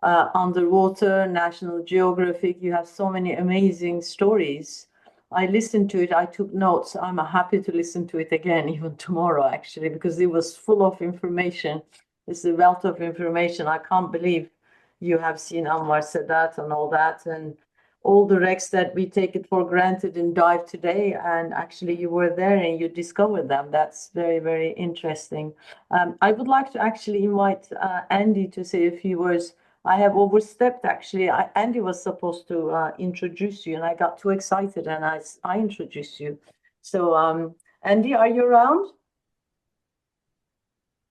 underwater, National Geographic. You have so many amazing stories. I listened to it. I took notes. I'm happy to listen to it again, even tomorrow, actually, because it was full of information. It's a wealth of information. I can't believe you have seen Anwar Sadat and all that, and all the wrecks that we take it for granted in dive today, and actually you were there and you discovered them. That's very, very interesting. I would like to actually invite Andy to say a few words. I have overstepped, actually. Andy was supposed to introduce you, and I got too excited and I introduced you. So Andy, are you around?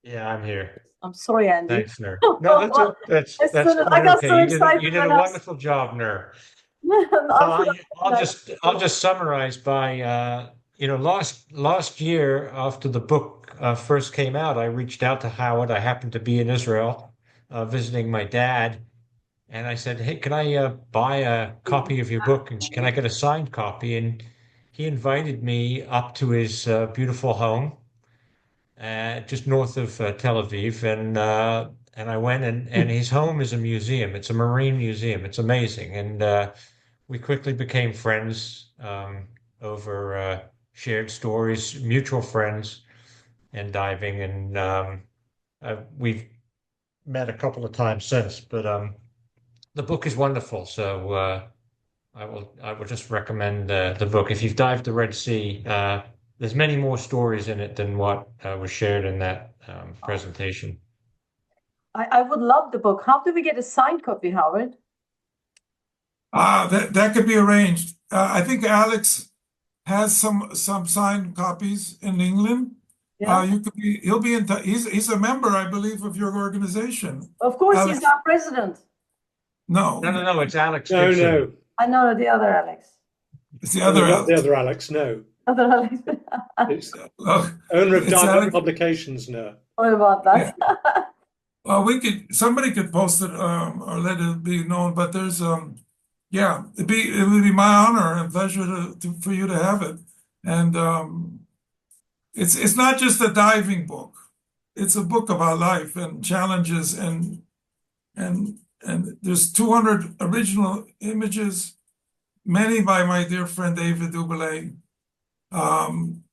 Yeah, I'm here. I'm sorry, Andy. Thanks, Nur. No, that's I got okay. so excited. You did a wonderful job, Nur. I'll just summarize by last year after the book first came out, I reached out to Howard. I happened to be in Israel visiting my dad, and I said, "Hey, can I buy a copy of your book, and can I get a signed copy?" And he invited me up to his beautiful home, just north of Tel Aviv, and I went, and his home is a museum. It's a marine museum. It's amazing, and we quickly became friends over shared stories, mutual friends, and diving, and we've met a couple of times since. But the book is wonderful, so I will just recommend the book. If you've dived the Red Sea, there's many more stories in it than what was shared in that presentation. I would love the book. How do we get a signed copy, Howard? That could be arranged. I think Alex has some signed copies in England. Yeah. He'll be in touch. He's a member, I believe, of your organization. Of course, Alex. he's our president. No, it's Alex. No, Gibson. no. I know the other Alex. It's the other Alex. The other Alex, no. Other Alex. It's owner of it's Dive Alex. Publications, no. What about that? Yeah. Well, somebody could post it or let it be known, but there's yeah, it would be my honor and pleasure for you to have it. And it's not just a diving book. It's a book about life and challenges, and there's 200 original images, many by my dear friend David Duboulet,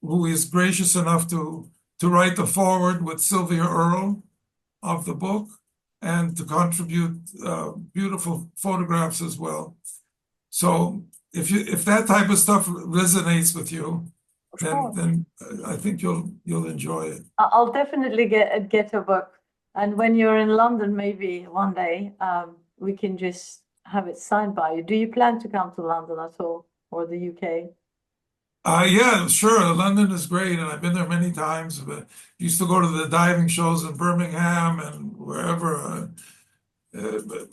who is gracious enough to write the foreword with Sylvia Earle of the book. and to contribute beautiful photographs as well. So if that type of stuff resonates with you, then I think you'll enjoy it. I'll definitely get a book. And when you're in London, maybe one day, we can just have it signed by you. Do you plan to come to London at all, or the UK? Yeah, sure. London is great, and I've been there many times. But used to go to the diving shows in Birmingham and wherever. But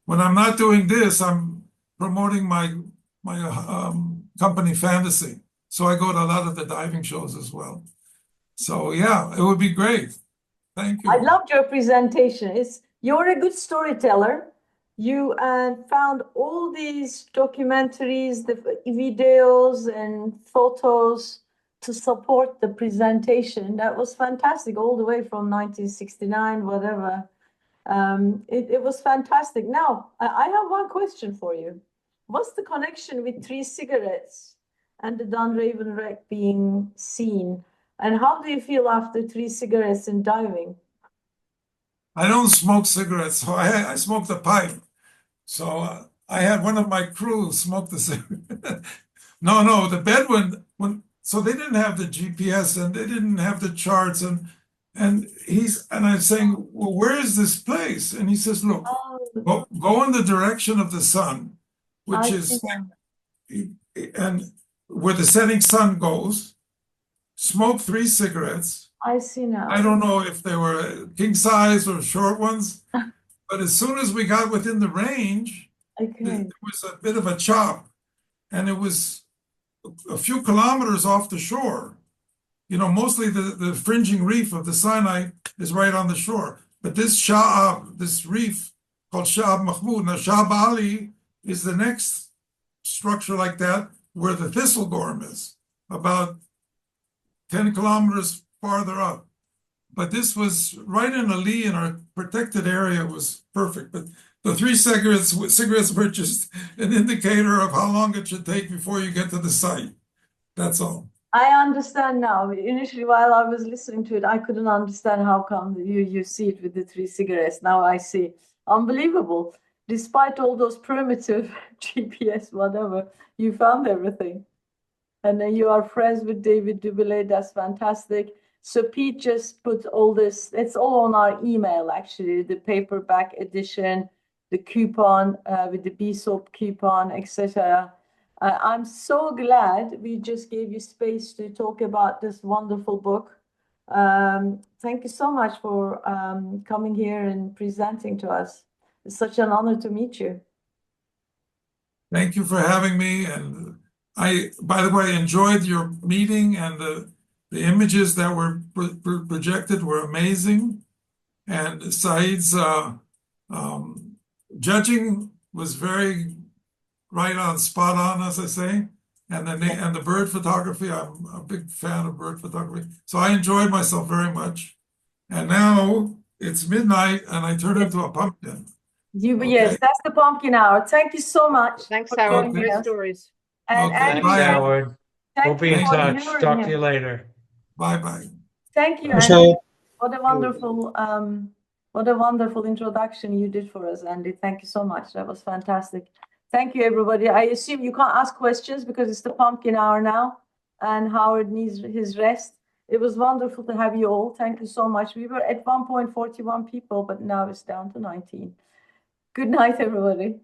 when I'm not doing this, I'm promoting my company Fantasea, so I go to a lot of the diving shows as well. So yeah, it would be great. Thank you. I loved your presentation. You're a good storyteller. You found all these documentaries, the videos and photos to support the presentation. That was fantastic, all the way from 1969, whatever. It was fantastic. Now, I have one question for you. What's the connection with 3 cigarettes and the Dunraven wreck being seen? And how do you feel after 3 cigarettes in diving? I don't smoke cigarettes, so I smoked a pipe. So I had one of my crew smoke the cigarette. No, the Bedouin, so they didn't have the GPS and they didn't have the charts, and I'm saying, well, where is this place? And he says, look, go in the direction of the sun, which is, and where the setting sun goes, smoke 3 cigarettes. I see now. I don't know if they were king size or short ones, but as soon as we got within the range, there was a bit of a chop, and it was a few kilometers off the shore. You know, mostly the fringing reef of the Sinai is right on the shore. But this this reef called Sha'ab Mahmoud, now Sha'ab Ali is the next structure like that where the thistlegorm is, about 10 kilometers farther up. But this was right in a lee in our protected area. It was perfect. But the 3 cigarettes were just an indicator of how long it should take before you get to the site. That's all. I understand now. Initially, while I was listening to it, I couldn't understand how come you see it with the 3 cigarettes. Now I see. Unbelievable. Despite all those primitive GPS, whatever, you found everything. And then you are friends with David Dubilet. That's fantastic. So Pete just put all this, it's all on our email, actually, the paperback edition, the coupon with the BSoUP coupon, etc. I'm so glad we just gave you space to talk about this wonderful book. Thank you so much for coming here and presenting to us. It's such an honor to meet you. Thank you for having me. And I, by the way, enjoyed your meeting, and the images that were projected were amazing. And Saeed's judging was very right on, spot on, as I say. And the bird photography, I'm a big fan of bird photography. So I enjoyed myself very much. And now it's midnight and I turn into a pumpkin. Yes, that's the pumpkin hour. Thank you so much. Thanks, Howard, for your stories. And Thanks, Howard. We'll be in touch. Talk to you later. Bye-bye. Thank you. Andy. What a wonderful introduction you did for us, Andy. Thank you so much. That was fantastic. Thank you, everybody. I assume you can't ask questions because it's the pumpkin hour now and Howard needs his rest. It was wonderful to have you all. Thank you so much. We were at 1.41 people, but now it's down to 19. Good night, everybody.